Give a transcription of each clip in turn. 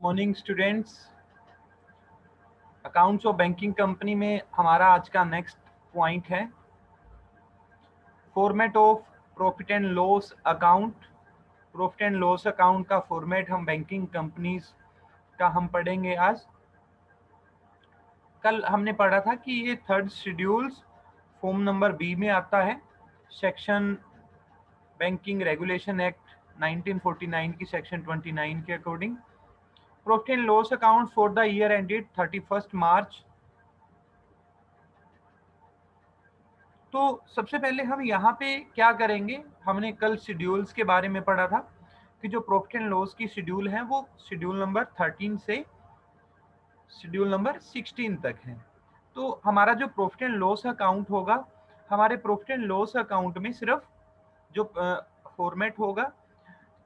Morning students. Accounts और banking company में हमारा आज का नेक्स्ट पॉइंट है format of profit and loss account. Profit and loss account का फॉर्मेट हम बैंकिंग कंपनीज का हम पढ़ेंगे आज। कल हमने पढ़ा था कि ये third schedules form number B में आता है। सेक्शन बैंकिंग रेगुलेशन एक्ट 1949 की सेक्शन 29 के according profit and loss account for the year ended 31 मार्च। तो सबसे पहले हम यहाँ पे क्या करेंगे, हमने कल शेड्यूल्स के बारे में पढ़ा था कि जो प्रॉफिट एंड लॉस की शेड्यूल है वो शेड्यूल नंबर 13 से शेड्यूल नंबर 16 तक है। तो हमारा जो प्रॉफिट एंड लॉस अकाउंट होगा, हमारे प्रॉफिट एंड लॉस अकाउंट में सिर्फ जो फॉर्मेट होगा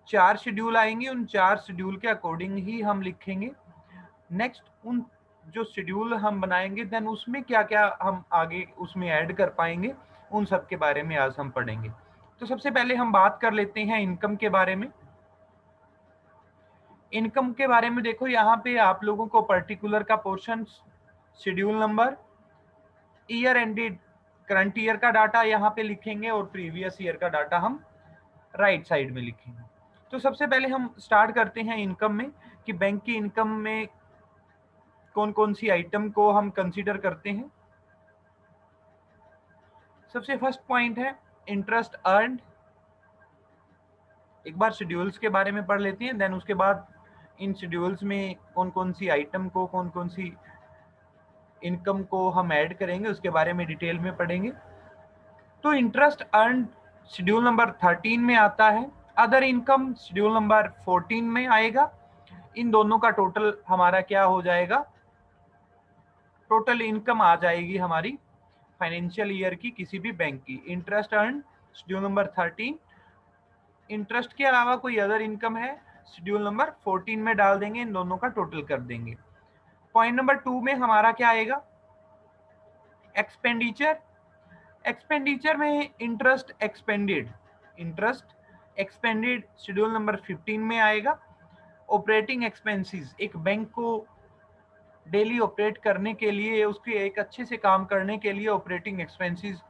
4 शेड्यूल आएंगे, उन 4 शेड्यूल के अकॉर्डिंग ही हम लिखेंगे। नेक्स्ट उन जो शेड्यूल हम बनाएंगे देन उसमें क्या क्या हम आगे उसमें ऐड कर पाएंगे, उन सब के बारे में आज हम पढ़ेंगे। तो सबसे पहले हम बात कर लेते हैं इनकम के बारे में। इनकम के बारे में देखो, यहाँ पे आप लोगों को पर्टिकुलर का portion schedule number, year ended current year का डाटा यहाँ पे लिखेंगे और प्रीवियस ईयर का डाटा हम राइट साइड में लिखेंगे। तो सबसे पहले हम स्टार्ट करते हैं इनकम में कि बैंक की इनकम में कौन कौन सी आइटम को हम कंसीडर करते हैं। सबसे फर्स्ट पॉइंट है इंटरेस्ट अर्न्ड। एक बार शेड्यूल्स के बारे में पढ़ लेते हैं, देन उसके बाद इन शेड्यूल्स में कौन कौन सी आइटम को, कौन कौन सी इनकम को हम ऐड करेंगे उसके बारे में डिटेल में पढ़ेंगे। तो इंटरेस्ट अर्न्ड शेड्यूल नंबर 13 में आता है, अदर इनकम शेड्यूल नंबर 14 में आएगा। इन दोनों का टोटल हमारा क्या हो जाएगा, टोटल इनकम आ जाएगी हमारी फाइनेंशियल ईयर की किसी भी बैंक की। Interest earned schedule number 13, interest के अलावा कोई अदर इनकम है शेड्यूल नंबर 14 में डाल देंगे, इन दोनों का टोटल कर देंगे। पॉइंट नंबर 2 में हमारा क्या आएगा, एक्सपेंडिचर। एक्सपेंडिचर में interest expanded, interest expanded schedule number 15 में आएगा। ऑपरेटिंग एक्सपेंसेस, एक बैंक को डेली ऑपरेट करने के लिए, उसके एक अच्छे से काम करने के लिए ऑपरेटिंग एक्सपेंसेस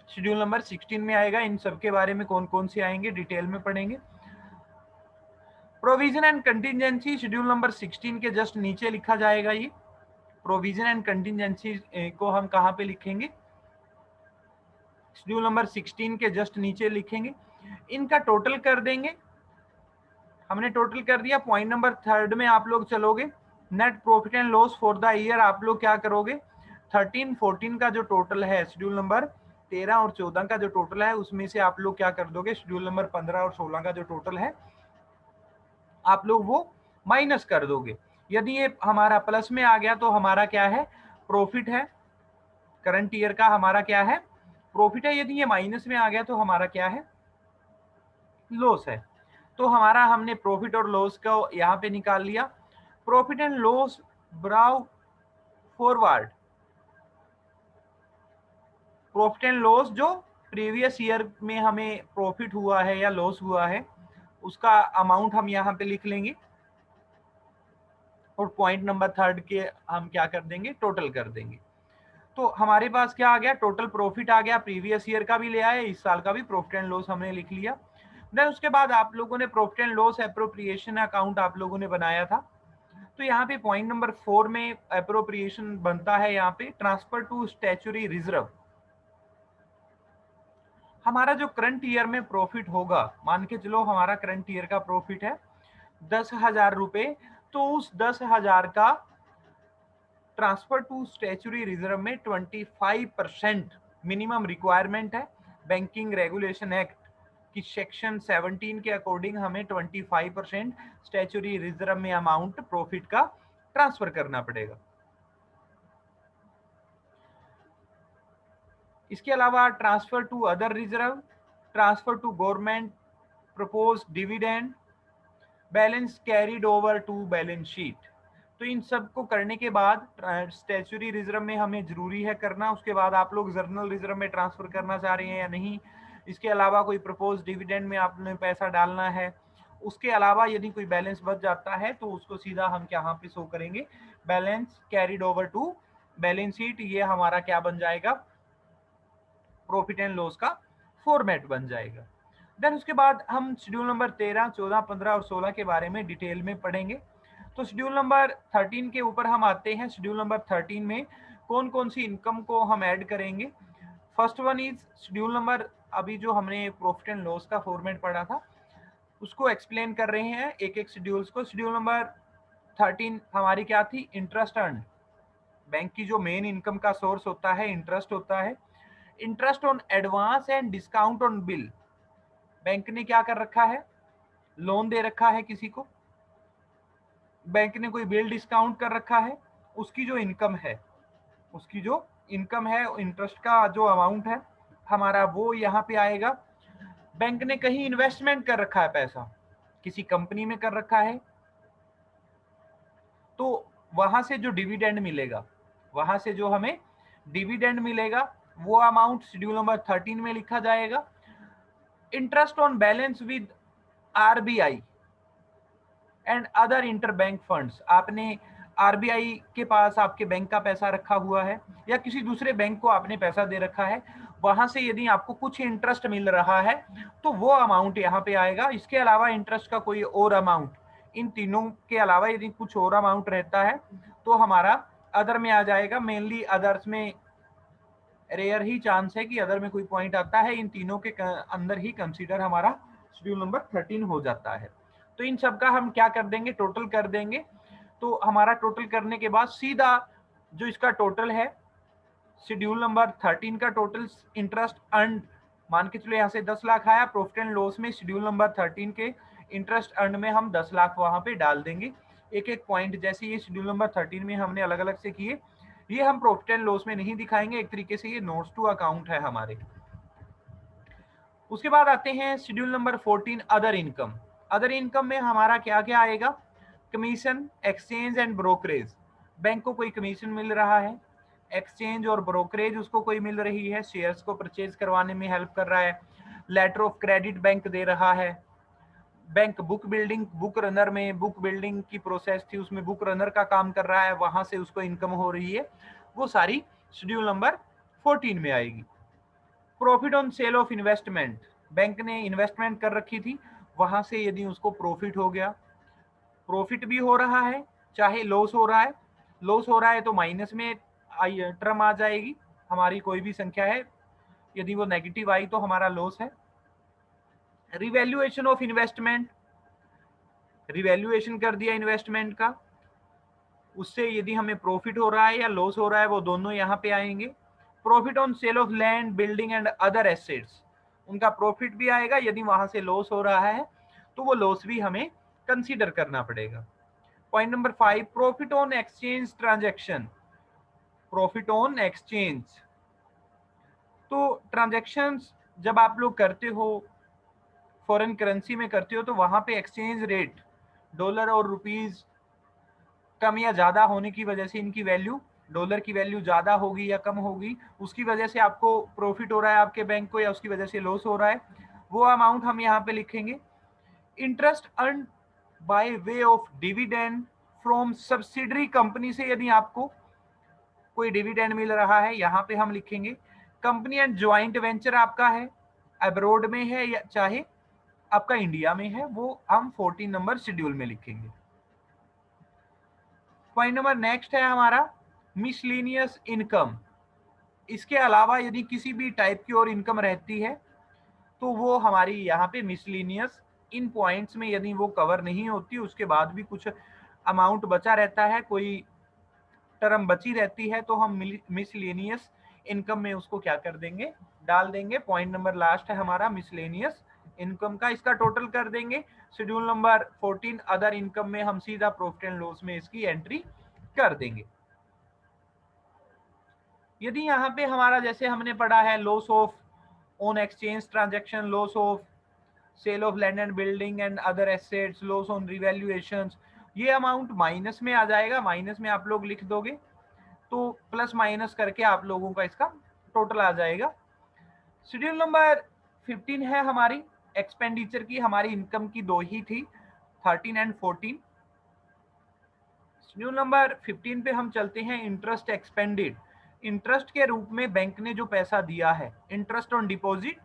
शेड्यूल नंबर 16 में आएगा। इन सब के बारे में कौन कौन से आएंगे डिटेल में पढ़ेंगे। Provision and contingency schedule number 16 के जस्ट नीचे लिखा जाएगा। ये प्रोविजन एंड कंटिजेंसी को हम कहाँ पे लिखेंगे, शेड्यूल नंबर 16 के जस्ट नीचे लिखेंगे। इनका टोटल कर देंगे, हमने टोटल कर दिया। पॉइंट नंबर 3 में आप लोग चलोगे, net profit and loss for the year आप लोग क्या करोगे, 13 14 का जो टोटल है, शेड्यूल नंबर 13 और 14 का जो टोटल है उसमें से आप लोग क्या कर दोगे, शेड्यूल नंबर 15 और 16 का जो टोटल है आप लोग वो माइनस कर दोगे। यदि ये हमारा प्लस में आ गया तो हमारा क्या है, प्रॉफिट है, करंट ईयर का हमारा क्या है, प्रॉफिट है। यदि ये माइनस में आ गया तो हमारा क्या है, लॉस है। तो हमारा हमने प्रॉफिट और लॉस को यहाँ पे निकाल लिया। Profit and loss brow forward, profit and loss जो प्रीवियस ईयर में हमें प्रॉफिट हुआ है या लॉस हुआ है उसका अमाउंट हम यहाँ पे लिख लेंगे और पॉइंट नंबर 3 के हम क्या कर देंगे, टोटल कर देंगे। तो हमारे पास क्या आ गया, टोटल प्रॉफिट आ गया, प्रीवियस ईयर का भी ले आए, इस साल का भी प्रॉफिट एंड लॉस हमने लिख लिया। देन उसके बाद आप लोगों ने profit and loss appropriation account आप लोगों ने बनाया था। तो यहाँ पे पॉइंट नंबर 4 में एप्रोप्रिएशन बनता है, यहाँ पे ट्रांसफर टू स्टैच्यूटरी रिजर्व। हमारा जो करंट ईयर में प्रॉफिट होगा, मान के चलो हमारा करंट ईयर का प्रॉफिट है 10,000 रुपए, तो उस 10,000 का ट्रांसफर टू स्टैच्यूटरी रिजर्व में 25% मिनिमम रिक्वायरमेंट है। बैंकिंग रेगुलेशन एक्ट की सेक्शन 17 के अकॉर्डिंग हमें 25% स्टैच्यूटरी रिजर्व में अमाउंट प्रॉफिट का ट्रांसफर करना पड़ेगा। इसके अलावा transfer to other reserve, transfer to government propose dividend, balance carried over to balance sheet. तो इन सब को करने के बाद स्टैच्यूटरी रिजर्व में हमें जरूरी है करना, उसके बाद आप लोग जर्नल रिजर्व में ट्रांसफर करना चाह रहे हैं या नहीं, इसके अलावा कोई प्रपोज डिविडेंड में आपने पैसा डालना है, उसके अलावा यदि कोई बैलेंस बच जाता है तो उसको सीधा हम यहाँ पे शो करेंगे, balance carried over to balance sheet. ये हमारा क्या बन जाएगा, प्रॉफिट एंड लॉस का फॉर्मेट बन जाएगा। देन उसके बाद हम शेड्यूल नंबर 13, 14, 15 और 16 के बारे में डिटेल में पढ़ेंगे। तो शेड्यूल नंबर 13 के ऊपर हम आते हैं। शेड्यूल नंबर 13 में कौन कौन सी इनकम को हम ऐड करेंगे। First one is schedule number, अभी जो हमने प्रॉफिट एंड लॉस का फॉर्मेट पढ़ा था उसको एक्सप्लेन कर रहे हैं एक एक शेड्यूल्स को। शेड्यूल नंबर 13 हमारी क्या थी, इंटरेस्ट अर्न। बैंक की जो मेन इनकम का सोर्स होता है इंटरेस्ट होता है। Interest on advance and discount on bill. Bank ने क्या कर रखा है, लोन दे रखा है किसी को, बैंक ने कोई बिल डिस्काउंट कर रखा है, उसकी जो इनकम है, उसकी जो इनकम है इंटरेस्ट का जो अमाउंट है हमारा वो यहाँ पे आएगा। बैंक ने कहीं इन्वेस्टमेंट कर रखा है, पैसा किसी कंपनी में कर रखा है, तो वहां से जो डिविडेंड मिलेगा, वहां से जो हमें डिविडेंड मिलेगा वो अमाउंट शेड्यूल नंबर 13 में लिखा जाएगा। Interest on balance with RBI and other interbank funds. आपने आरबीआई के पास आपके बैंक का पैसा रखा हुआ है या किसी दूसरे बैंक को आपने पैसा दे रखा है, वहां से यदि आपको कुछ इंटरेस्ट मिल रहा है तो वो अमाउंट यहाँ पे आएगा। इसके अलावा इंटरेस्ट का कोई और अमाउंट, इन तीनों के अलावा यदि कुछ और अमाउंट रहता है तो हमारा अदर में आ जाएगा। मेनली अदर्स में रेयर ही चांस है कि अदर में कोई पॉइंट आता है, इन तीनों के अंदर ही कंसीडर हमारा शेड्यूल नंबर 13 हो जाता है। तो इन सब का हम क्या कर देंगे, टोटल कर देंगे। तो हमारा टोटल करने के बाद सीधा जो इसका टोटल है शेड्यूल नंबर 13 का टोटल इंटरेस्ट अर्न, मान के चलो यहाँ से 10 लाख आया, प्रॉफिट एंड लॉस में शेड्यूल नंबर 13 के इंटरेस्ट अर्न में हम 10 लाख वहां पे डाल देंगे। एक एक पॉइंट जैसे ये शेड्यूल नंबर 13 में हमने अलग अलग से किए, ये हम प्रॉफिट एंड लॉस में नहीं दिखाएंगे, एक तरीके से ये नोट्स टू अकाउंट है हमारे। उसके बाद आते हैं schedule number 14, other income. Other income में हमारा क्या क्या आएगा, commission, exchange and brokerage. Bank को कोई कमीशन मिल रहा है, एक्सचेंज और ब्रोकरेज उसको कोई मिल रही है, शेयर्स को परचेज करवाने में हेल्प कर रहा है, लेटर ऑफ क्रेडिट बैंक दे रहा है, bank book building, book runner में बुक बिल्डिंग की प्रोसेस थी उसमें बुक रनर का काम कर रहा है, वहां से उसको इनकम हो रही है, वो सारी शेड्यूल नंबर 14 में आएगी। Profit on sale of investment, bank ने इन्वेस्टमेंट कर रखी थी, वहां से यदि उसको प्रॉफिट हो गया, प्रॉफिट भी हो रहा है चाहे लॉस हो रहा है, लॉस हो रहा है तो माइनस में टर्म आ जाएगी, हमारी कोई भी संख्या है यदि वो नेगेटिव आई तो हमारा लॉस है। रिवैल्यूएशन ऑफ इन्वेस्टमेंट, रिवैल्यूएशन कर दिया इन्वेस्टमेंट का, उससे यदि हमें प्रॉफिट हो रहा है या लॉस हो रहा है वो दोनों यहाँ पे आएंगे। Profit on sale of land, building and other assets, उनका प्रॉफिट भी आएगा, यदि वहां से लॉस हो रहा है तो वो लॉस भी हमें कंसीडर करना पड़ेगा। Point number 5, profit on exchange transaction. Profit on exchange, तो ट्रांजैक्शंस जब आप लोग करते हो फॉरेन करेंसी में करते हो तो वहां पे एक्सचेंज रेट डॉलर और रुपीज कम या ज्यादा होने की वजह से इनकी वैल्यू, डॉलर की वैल्यू ज्यादा होगी या कम होगी, उसकी वजह से आपको प्रॉफिट हो रहा है आपके बैंक को या उसकी वजह से लॉस हो रहा है, वो अमाउंट हम यहाँ पे लिखेंगे। Interest earn by way of dividend from subsidiary company से यदि आपको कोई डिविडेंड मिल रहा है यहाँ पे हम लिखेंगे। कंपनी एंड ज्वाइंट वेंचर आपका है, अब्रोड में है या चाहे आपका इंडिया में है, वो हम 14 नंबर शेड्यूल में लिखेंगे। पॉइंट नंबर नेक्स्ट है हमारा मिसलेनियस इनकम। इसके अलावा यदि किसी भी टाइप की और इनकम रहती है तो वो हमारी यहाँ पे मिसलेनियस, इन पॉइंट्स में यदि वो कवर नहीं होती उसके बाद भी कुछ अमाउंट बचा रहता है, कोई टर्म बची रहती है, तो हम मिसलेनियस इनकम में उसको क्या कर देंगे, डाल देंगे। पॉइंट नंबर लास्ट है हमारा मिसलेनियस इनकम का, इसका टोटल कर देंगे। शेड्यूल नंबर 14 अदर इनकम में हम सीधा प्रॉफिट एंड लॉस में इसकी एंट्री कर देंगे। यदि यहाँ पे हमारा जैसे हमने पढ़ा है loss of on exchange transaction, loss of sale of land and building and other assets, loss on revaluations, ये अमाउंट माइनस में आ जाएगा, माइनस में आप लोग लिख दोगे तो प्लस माइनस करके आप लोगों का इसका टोटल आ जाएगा। शेड्यूल नंबर 15 है हमारी एक्सपेंडिचर की हमारी इनकम की दो ही थी, 13 एंड 14। शेड्यूल नंबर 15 पे हम चलते हैं, इंटरेस्ट एक्सपेंडेड। इंटरेस्ट के रूप में बैंक ने जो पैसा दिया है, इंटरेस्ट ऑन डिपॉजिट,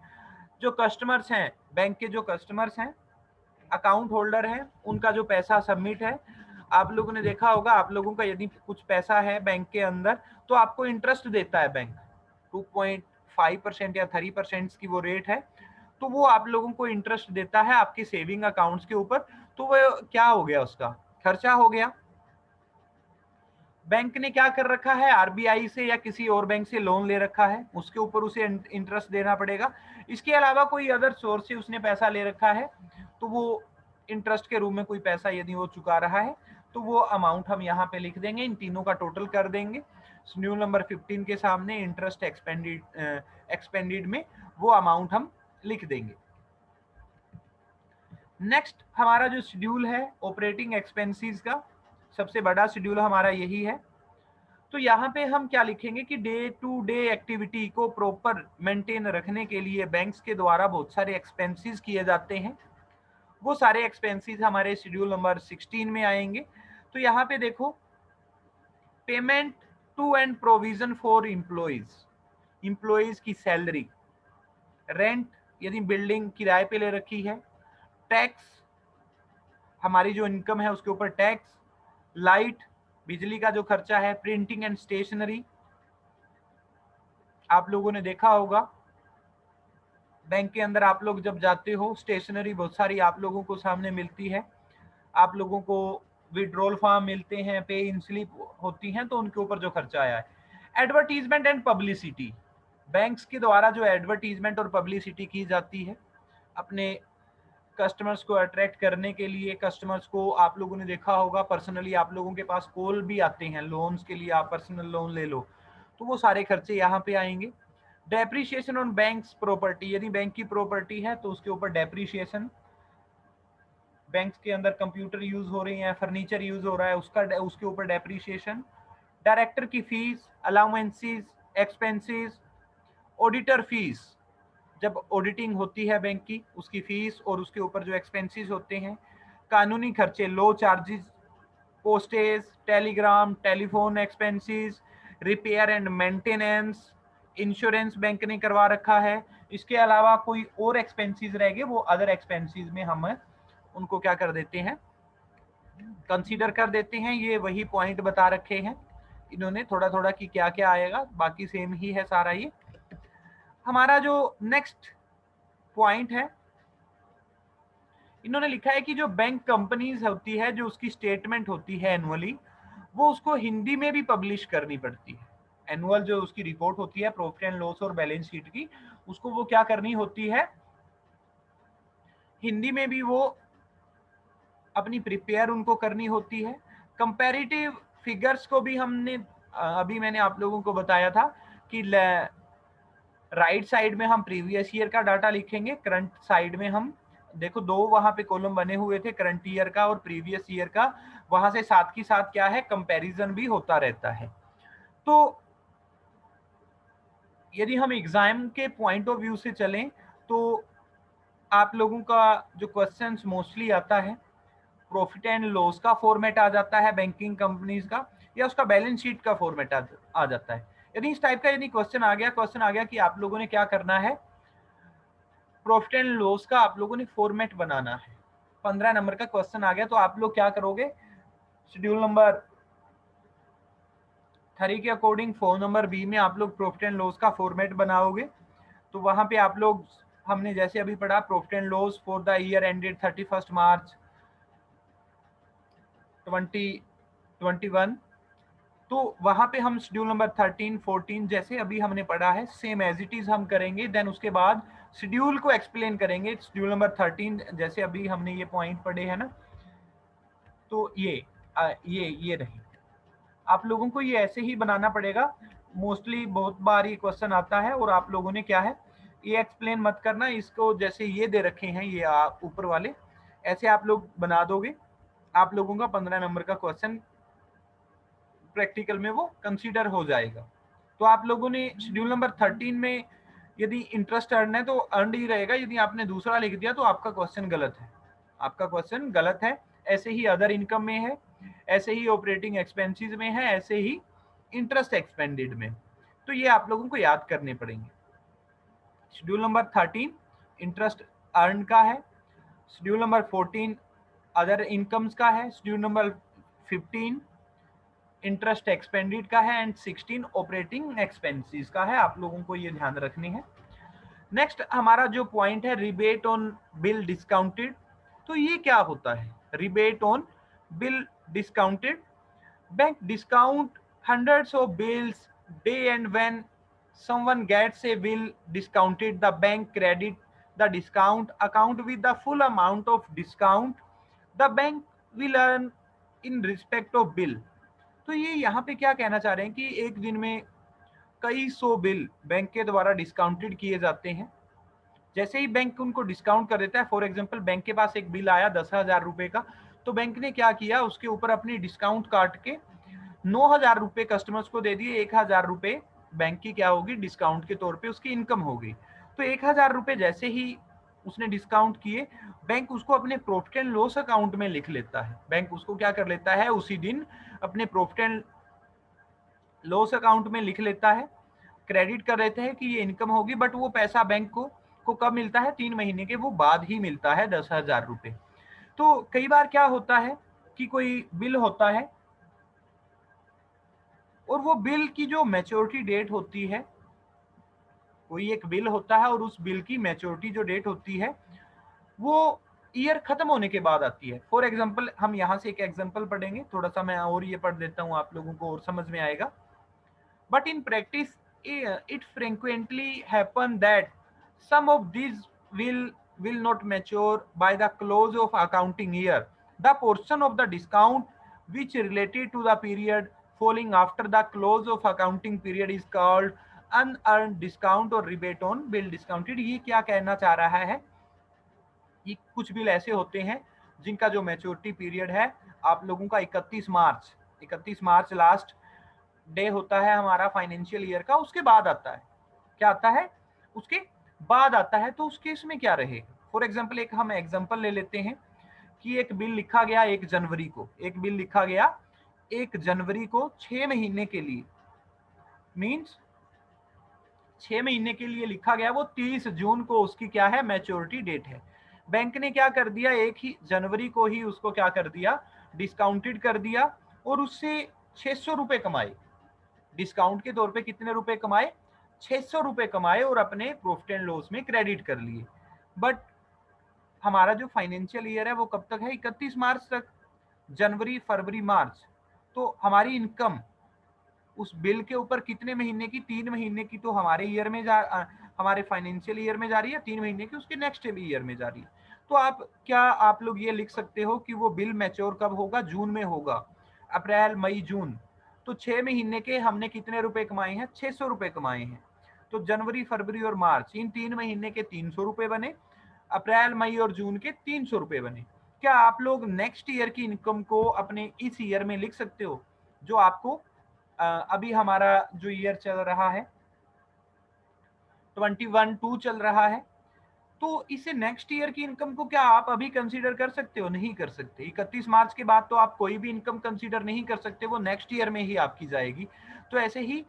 जो कस्टमर्स हैं, बैंक के जो कस्टमर्स हैं, अकाउंट होल्डर हैं, उनका जो पैसा सबमिट है, आप लोगों ने देखा होगा, आप लोगों का यदि कुछ पैसा है बैंक के अंदर तो आपको इंटरेस्ट देता है बैंक, 2.5% या 3% की वो रेट है, तो वो आप लोगों को इंटरेस्ट देता है आपके सेविंग अकाउंट्स के ऊपर। तो वो क्या हो गया, उसका खर्चा हो गया। बैंक ने क्या कर रखा है, आरबीआई से या किसी और बैंक से लोन ले रखा है, उसके ऊपर उसे इंटरेस्ट देना पड़ेगा। इसके अलावा कोई अदर सोर्स से उसने पैसा ले रखा है, तो वो इंटरेस्ट के रूप में कोई पैसा यदि वो चुका रहा है तो वो अमाउंट हम यहाँ पे लिख देंगे, इन तीनों का टोटल कर देंगे शेड्यूल नंबर 15 के सामने, इंटरेस्ट एक्सपेंडेड में वो अमाउंट हम लिख देंगे। नेक्स्ट हमारा जो शेड्यूल है ऑपरेटिंग एक्सपेंसेस का, सबसे बड़ा शेड्यूल हमारा यही है। तो यहाँ पे हम क्या लिखेंगे कि डे टू डे एक्टिविटी को प्रॉपर मेंटेन रखने के लिए बैंक्स के द्वारा बहुत सारे एक्सपेंसेस किए जाते हैं, वो सारे एक्सपेंसेस हमारे शेड्यूल नंबर 16 में आएंगे। तो यहाँ पे देखो, payment to and provision for employees की सैलरी, रेंट यदि बिल्डिंग किराए पे ले रखी है, टैक्स हमारी जो इनकम है उसके ऊपर टैक्स, लाइट बिजली का जो खर्चा है, प्रिंटिंग एंड स्टेशनरी, आप लोगों ने देखा होगा बैंक के अंदर आप लोग जब जाते हो स्टेशनरी बहुत सारी आप लोगों को सामने मिलती है, आप लोगों को विड्रॉल फॉर्म मिलते हैं, पे इन स्लिप होती हैं, तो उनके ऊपर जो खर्चा आया है। एडवर्टीजमेंट एंड पब्लिसिटी, बैंक्स के द्वारा जो एडवर्टीजमेंट और पब्लिसिटी की जाती है अपने कस्टमर्स को अट्रैक्ट करने के लिए, कस्टमर्स को आप लोगों ने देखा होगा पर्सनली आप लोगों के पास कॉल भी आते हैं लोन्स के लिए, आप पर्सनल लोन ले लो, तो वो सारे खर्चे यहाँ पे आएंगे। डेप्रीशिएशन ऑन बैंक्स प्रॉपर्टी, यदि बैंक की प्रॉपर्टी है तो उसके ऊपर डेप्रीशिएशन, बैंक्स के अंदर कंप्यूटर यूज हो रहे हैं, फर्नीचर यूज हो रहा है, उसके ऊपर डेप्रीशिएशन। डायरेक्टर की fees, allowances, expenses, auditor fees, जब ऑडिटिंग होती है बैंक की उसकी फीस और उसके ऊपर जो एक्सपेंसेस होते हैं, कानूनी खर्चे, law charges, postage, telegram, telephone expenses, repair and maintenance, insurance bank ने करवा रखा है। इसके अलावा कोई और एक्सपेंसेस रह गए, वो अदर एक्सपेंसेस में हम उनको क्या कर देते हैं, कंसीडर कर देते हैं। ये वही पॉइंट बता रखे हैं इन्होंने थोड़ा थोड़ा कि क्या क्या आएगा, बाकी सेम ही है सारा। ये हमारा जो नेक्स्ट पॉइंट है, इन्होंने लिखा है कि जो बैंक कंपनीज होती है, जो उसकी स्टेटमेंट होती है एनुअली, वो उसको हिंदी में भी पब्लिश करनी पड़ती है। एनुअल जो उसकी रिपोर्ट होती है प्रॉफिट एंड लॉस और बैलेंस शीट की, उसको वो क्या करनी होती है, हिंदी में भी वो अपनी प्रिपेयर उनको करनी होती है। कंपैरेटिव फिगर्स को भी हमने अभी मैंने आप लोगों को बताया था कि राइट साइड में हम प्रीवियस ईयर का डाटा लिखेंगे, करंट साइड में हम देखो दो वहां पे कॉलम बने हुए थे, करंट ईयर का और प्रीवियस ईयर का, वहां से साथ की साथ क्या है, कंपैरिजन भी होता रहता है। तो यदि हम एग्जाम के पॉइंट ऑफ व्यू से चलें तो आप लोगों का जो क्वेश्चंस मोस्टली आता है, प्रॉफिट एंड लॉस का फॉर्मेट आ जाता है बैंकिंग कंपनीज का, या उसका बैलेंस शीट का फॉर्मेट आ जाता है। यदि इस टाइप का यदि क्वेश्चन आ गया कि आप लोगों ने क्या करना है, प्रॉफिट एंड लॉस का आप लोगों ने फॉर्मेट बनाना है, 15 नंबर का क्वेश्चन आ गया, तो आप लोग क्या करोगे, शेड्यूल नंबर 3 के अकॉर्डिंग 4 नंबर बी में आप लोग प्रॉफिट एंड लॉस का फॉर्मेट बनाओगे। तो वहां पे आप लोग, हमने जैसे अभी पढ़ा, profit and loss for the year ended 31 मार्च 2021, तो वहां पे हम शेड्यूल नंबर 13 14 जैसे अभी हमने पढ़ा है सेम एज इट इज हम करेंगे। देन उसके बाद शेड्यूल को एक्सप्लेन करेंगे, शेड्यूल नंबर 13 जैसे अभी हमने ये पॉइंट पढ़े हैं ना, तो ये रहे। आप लोगों को ये ऐसे ही बनाना पड़ेगा, मोस्टली बहुत बार ये क्वेश्चन आता है और आप लोगों ने क्या है, ये एक्सप्लेन मत करना, इसको जैसे ये दे रखे हैं ये ऊपर वाले, ऐसे आप लोग बना दोगे, आप लोगों का 15 नंबर का क्वेश्चन प्रैक्टिकल में वो कंसीडर हो जाएगा। तो आप लोगों ने शेड्यूल नंबर 13 में यदि इंटरेस्ट अर्न है तो अर्न ही रहेगा, यदि आपने दूसरा लिख दिया तो आपका क्वेश्चन गलत है, आपका क्वेश्चन गलत है। ऐसे ही अदर इनकम में है, ऐसे ही ऑपरेटिंग एक्सपेंसेस में है, ऐसे ही इंटरेस्ट एक्सपेंडेड में। तो ये आप लोगों को याद करने पड़ेंगे। शेड्यूल नंबर 13 इंटरेस्ट अर्न का है, शेड्यूल नंबर 14 अदर इनकम्स का है, शेड्यूल नंबर 15 इंटरेस्ट एक्सपेंडेड का है एंड 16 ऑपरेटिंग एक्सपेंसेस का है। आप लोगों को ये ध्यान रखनी है। नेक्स्ट हमारा जो पॉइंट है रिबेट ऑन बिल डिस्काउंटेड। तो ये क्या होता है? Rebate on bill discounted, bank discount hundreds of bills day, and when someone gets a bill discounted, the bank credit the discount account with the full amount of discount the bank will earn in respect of bill। तो ये यहाँ पे क्या कहना चाह रहे हैं कि एक दिन में कई सौ बिल बैंक के द्वारा डिस्काउंटेड किए जाते हैं। जैसे ही बैंक उनको डिस्काउंट कर देता है, फॉर एग्जांपल बैंक के पास एक बिल आया 10,000 रुपए का, तो बैंक ने क्या किया, उसके ऊपर अपनी डिस्काउंट काट के 9,000 रुपए कस्टमर्स को दे दिए, 1,000 रुपए बैंक की क्या होगी, डिस्काउंट के तौर पे उसकी इनकम होगी। तो 1,000 रुपए जैसे ही उसने डिस्काउंट किए, बैंक उसको अपने प्रॉफिट एंड लॉस अकाउंट में लिख लेता है। बैंक उसको क्या कर लेता है, उसी दिन अपने प्रॉफिट एंड लॉस अकाउंट में लिख लेता है, क्रेडिट कर लेते हैं कि ये इनकम होगी। बट वो पैसा बैंक को कब मिलता है, 3 महीने के वो बाद ही मिलता है 10,000 रुपए। तो कई बार क्या होता है कि कोई बिल होता है और वो बिल की जो मैच्योरिटी डेट होती है, कोई एक बिल होता है और उस बिल की मैच्योरिटी जो डेट होती है वो ईयर खत्म होने के बाद आती है। फॉर एग्जांपल हम यहाँ से एक एग्जांपल पढ़ेंगे, थोड़ा सा मैं और ये पढ़ देता हूँ, आप लोगों को और समझ में आएगा। But in practice, it frequently happen that some of these will not mature by the close of accounting year. The portion of the discount which related to the period falling after the close of accounting period is called unearned discount or rebate on bill discounted। ये क्या कहना चाह रहा है, ये कुछ bill ऐसे होते हैं जिनका जो मैच्योरिटी पीरियड है आप लोगों का 31 मार्च लास्ट डे होता है हमारा फाइनेंशियल ईयर का, उसके बाद आता है। क्या आता है, उसके बाद आता है। तो उस केस में क्या रहेगा, फॉर एग्जांपल एक हम एग्जांपल ले लेते हैं कि एक बिल लिखा गया 1 जनवरी को, एक बिल लिखा गया 1 जनवरी को 6 महीने के लिए, मींस 6 महीने के लिए लिखा गया, वो 30 जून को उसकी क्या है, मैच्योरिटी डेट है। बैंक ने क्या कर दिया, 1 ही जनवरी को ही उसको क्या कर दिया, डिस्काउंटेड कर दिया और उससे 600 रुपए कमाए। डिस्काउंट के तौर पे कितने रुपए कमाए, 600 रुपए कमाए और अपने प्रॉफिट एंड लॉस में क्रेडिट कर लिए। बट हमारा जो फाइनेंशियल ईयर है वो कब तक है, 31 मार्च तक, जनवरी फरवरी मार्च। तो हमारी इनकम उस बिल के ऊपर कितने महीने की, 3 महीने की तो हमारे ईयर में हमारे फाइनेंशियल ईयर में जा रही है, 3 महीने की उसके नेक्स्ट ईयर में जा रही है। तो आप लोग ये लिख सकते हो कि वो बिल मैच्योर कब होगा, जून में होगा, अप्रैल मई जून। तो 6 महीने के हमने कितने रुपए कमाए हैं, 600 रुपए कमाए हैं। तो जनवरी फरवरी और मार्च इन 3 महीने के 300 रुपए बने, अप्रैल मई और जून के 300 रुपए बने। क्या आप लोग नेक्स्ट ईयर की इनकम को अपने इस ईयर में लिख सकते हो, जो आपको अभी हमारा जो ईयर चल रहा है 21-2 चल रहा है, तो इसे नेक्स्ट ईयर की इनकम को क्या आप अभी कंसीडर कर सकते हो, नहीं कर सकते। 31 मार्च के बाद तो आप कोई भी इनकम कंसीडर नहीं कर सकते, वो नेक्स्ट ईयर में ही आपकी जाएगी। तो ऐसे ही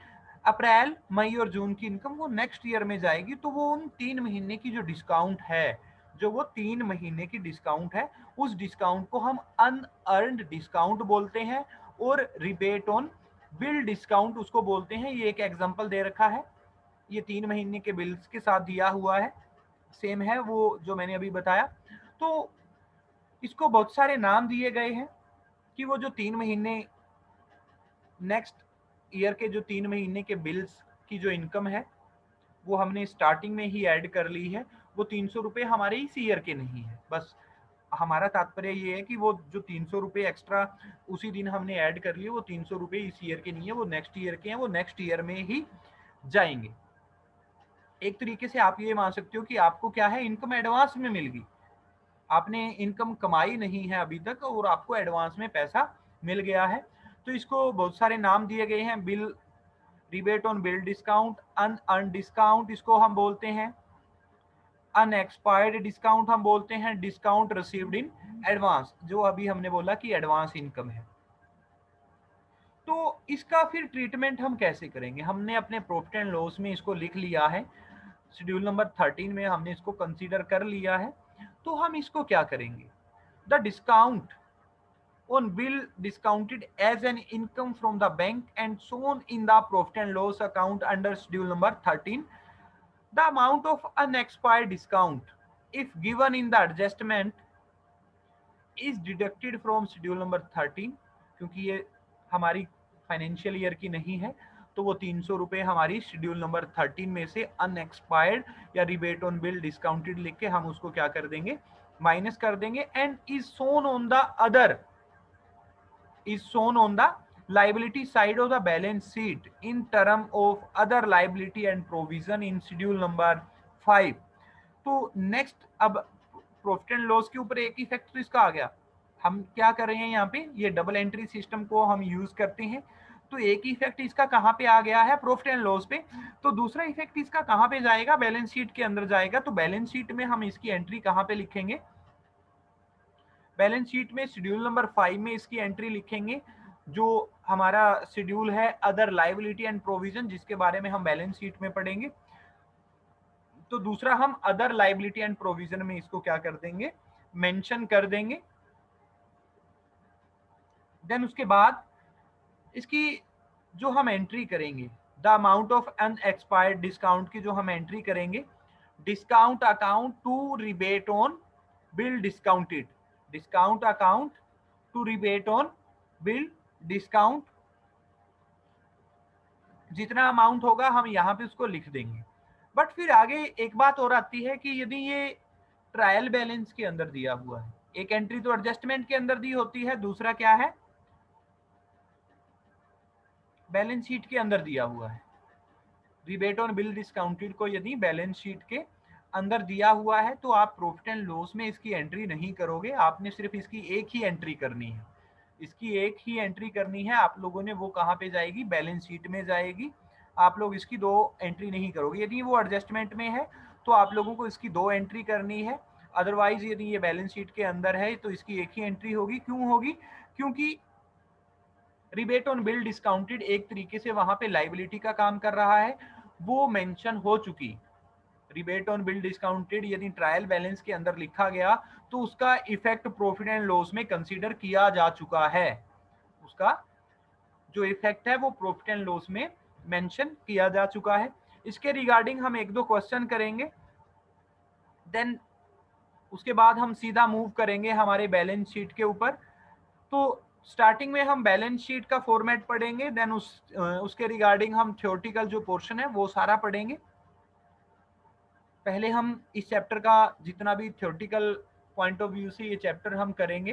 अप्रैल मई और जून की इनकम वो नेक्स्ट ईयर में जाएगी। तो वो उन 3 महीने की जो डिस्काउंट है, जो वो 3 महीने की डिस्काउंट है, उस डिस्काउंट को हम अनअर्न्ड डिस्काउंट बोलते हैं और रिबेट ऑन बिल डिस्काउंट उसको बोलते हैं। ये एक एग्जांपल दे रखा है, ये 3 महीने के बिल्स के साथ दिया हुआ है, सेम है वो जो मैंने अभी बताया। तो इसको बहुत सारे नाम दिए गए हैं कि वो जो 3 महीने नेक्स्ट ईयर के जो 3 महीने के बिल्स की जो इनकम है वो हमने स्टार्टिंग में ही ऐड कर ली है। वो 300 रुपए हमारे इस ईयर के नहीं है, बस हमारा तात्पर्य ये है कि वो जो 300 रुपए एक्स्ट्रा उसी दिन हमने ऐड कर लिए, वो 300 रुपए इस ईयर के नहीं है, वो नेक्स्ट ईयर के हैं, वो नेक्स्ट ईयर में ही जाएंगे। एक तरीके से आप ये मान सकते हो कि आपको क्या है, इनकम एडवांस में मिल गई। आपने इनकम कमाई नहीं है अभी तक और आपको एडवांस में पैसा मिल गया है। तो इसको बहुत सारे नाम दिए गए हैं, bill rebate on bill discount, un discount इसको हम बोलते हैं, अनएक्सपायर्ड डिस्काउंट हम बोलते हैं, डिस्काउंट रिसीव्ड इन एडवांस, जो अभी हमने बोला कि एडवांस इनकम है। तो इसका फिर ट्रीटमेंट हम कैसे करेंगे? हमने अपने प्रॉफिट एंड लॉस में इसको लिख लिया है, शेड्यूल नंबर 13 में हमने इसको कंसीडर कर लिया है। तो हम इसको क्या करेंगे? The discount on bill discounted as an income from the bank and shown in the profit and loss account under schedule number 13, the amount of unexpired discount if given in the adjustment is deducted from schedule number 13। क्योंकि ये हमारी financial year की नहीं है, तो वो 300 रुपए हमारी शेड्यूल नंबर 13 में से अनएक्सपायर्ड या रिबेट ऑन बिल डिस्काउंटेड लिख के हम उसको क्या कर देंगे, माइनस कर देंगे। And is shown on the other, is shown on the liability side of the balance sheet in term of other liability and provision in schedule number 5। तो नेक्स्ट अब प्रॉफिट एंड लॉस के ऊपर एक effect तो इसका आ गया। हम क्या कर रहे हैं यहाँ पे, ये डबल एंट्री सिस्टम को हम यूज करते हैं, तो एक इफेक्ट इसका कहाँ पे आ गया है, प्रॉफिट एंड लॉस पे। तो दूसरा इफेक्ट इसका कहाँ पे जाएगा, बैलेंस शीट के अंदर जाएगा। तो बैलेंस शीट में हम इसकी एंट्री कहाँ पे लिखेंगे, बैलेंस शीट में शेड्यूल नंबर 5 में इसकी एंट्री लिखेंगे, जो हमारा शेड्यूल है अदर लायबिलिटी एंड प्रोविजन, जिसके बारे में हम बैलेंस शीट में पढ़ेंगे। तो दूसरा हम अदर लायबिलिटी एंड प्रोविजन में इसको क्या कर देंगे, मेंशन कर देंगे। देन उसके बाद इसकी जो हम एंट्री करेंगे, the amount of unexpired discount की जो हम एंट्री करेंगे, discount account to rebate on bill discounted, discount account to rebate on bill discount, जितना अमाउंट होगा हम यहाँ पे उसको लिख देंगे। बट फिर आगे एक बात और आती है कि यदि ये ट्रायल बैलेंस के अंदर दिया हुआ है, एक एंट्री तो एडजस्टमेंट के अंदर दी होती है, दूसरा क्या है, बैलेंस शीट के अंदर दिया हुआ है। रिबेट ऑन बिल डिस्काउंटेड को यदि बैलेंस शीट के अंदर दिया हुआ है तो आप प्रॉफिट एंड लॉस में इसकी एंट्री नहीं करोगे, आपने सिर्फ इसकी एक ही एंट्री करनी है, इसकी एक ही एंट्री करनी है आप लोगों ने। वो कहाँ पे जाएगी, बैलेंस शीट में जाएगी। आप लोग इसकी दो एंट्री नहीं करोगे। यदि वो एडजस्टमेंट में है तो आप लोगों को इसकी दो एंट्री करनी है, अदरवाइज यदि ये बैलेंस शीट के अंदर है तो इसकी एक ही एंट्री होगी। क्यों होगी, क्योंकि रिबेट ऑन बिल डिस्काउंटेड एक तरीके से वहां पे लायबिलिटी का काम कर रहा है, वो मेंशन हो चुकी। रिबेट ऑन बिल डिस्काउंटेड यदि ट्रायल बैलेंस के अंदर लिखा गया तो उसका इफेक्ट प्रॉफिट एंड लॉस में कंसीडर किया जा चुका है, उसका जो इफेक्ट है वो प्रॉफिट एंड लॉस में मेंशन किया जा चुका है। इसके रिगार्डिंग हम एक दो क्वेश्चन करेंगे, देन उसके बाद हम सीधा मूव करेंगे हमारे बैलेंस शीट के ऊपर। तो स्टार्टिंग में हम बैलेंस शीट का फॉर्मेट पढ़ेंगे, देन उसके रिगार्डिंग हम थ्योरेटिकल जो पोर्शन है वो सारा पढ़ेंगे। पहले हम इस चैप्टर का जितना भी थ्योरेटिकल पॉइंट ऑफ व्यू से ये चैप्टर हम करेंगे,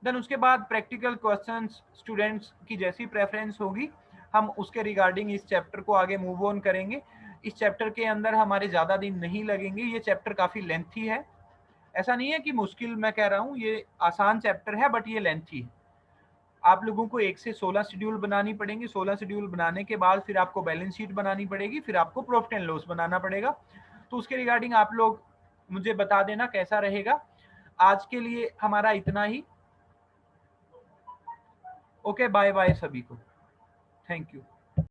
देन उसके बाद प्रैक्टिकल क्वेश्चंस स्टूडेंट्स की जैसी प्रेफरेंस होगी हम उसके रिगार्डिंग इस चैप्टर को आगे मूव ऑन करेंगे। इस चैप्टर के अंदर हमारे ज़्यादा दिन नहीं लगेंगे, ये चैप्टर काफ़ी लेंथी है, ऐसा नहीं है कि मुश्किल मैं कह रहा हूँ, ये आसान चैप्टर है बट ये लेंथी है। आप लोगों को 1 से 16 शेड्यूल बनानी पड़ेंगे, 16 शेड्यूल बनाने के बाद फिर आपको बैलेंस शीट बनानी पड़ेगी, फिर आपको प्रॉफिट एंड लॉस बनाना पड़ेगा। तो उसके रिगार्डिंग आप लोग मुझे बता देना कैसा रहेगा। आज के लिए हमारा इतना ही। ओके, बाय बाय सभी को, थैंक यू।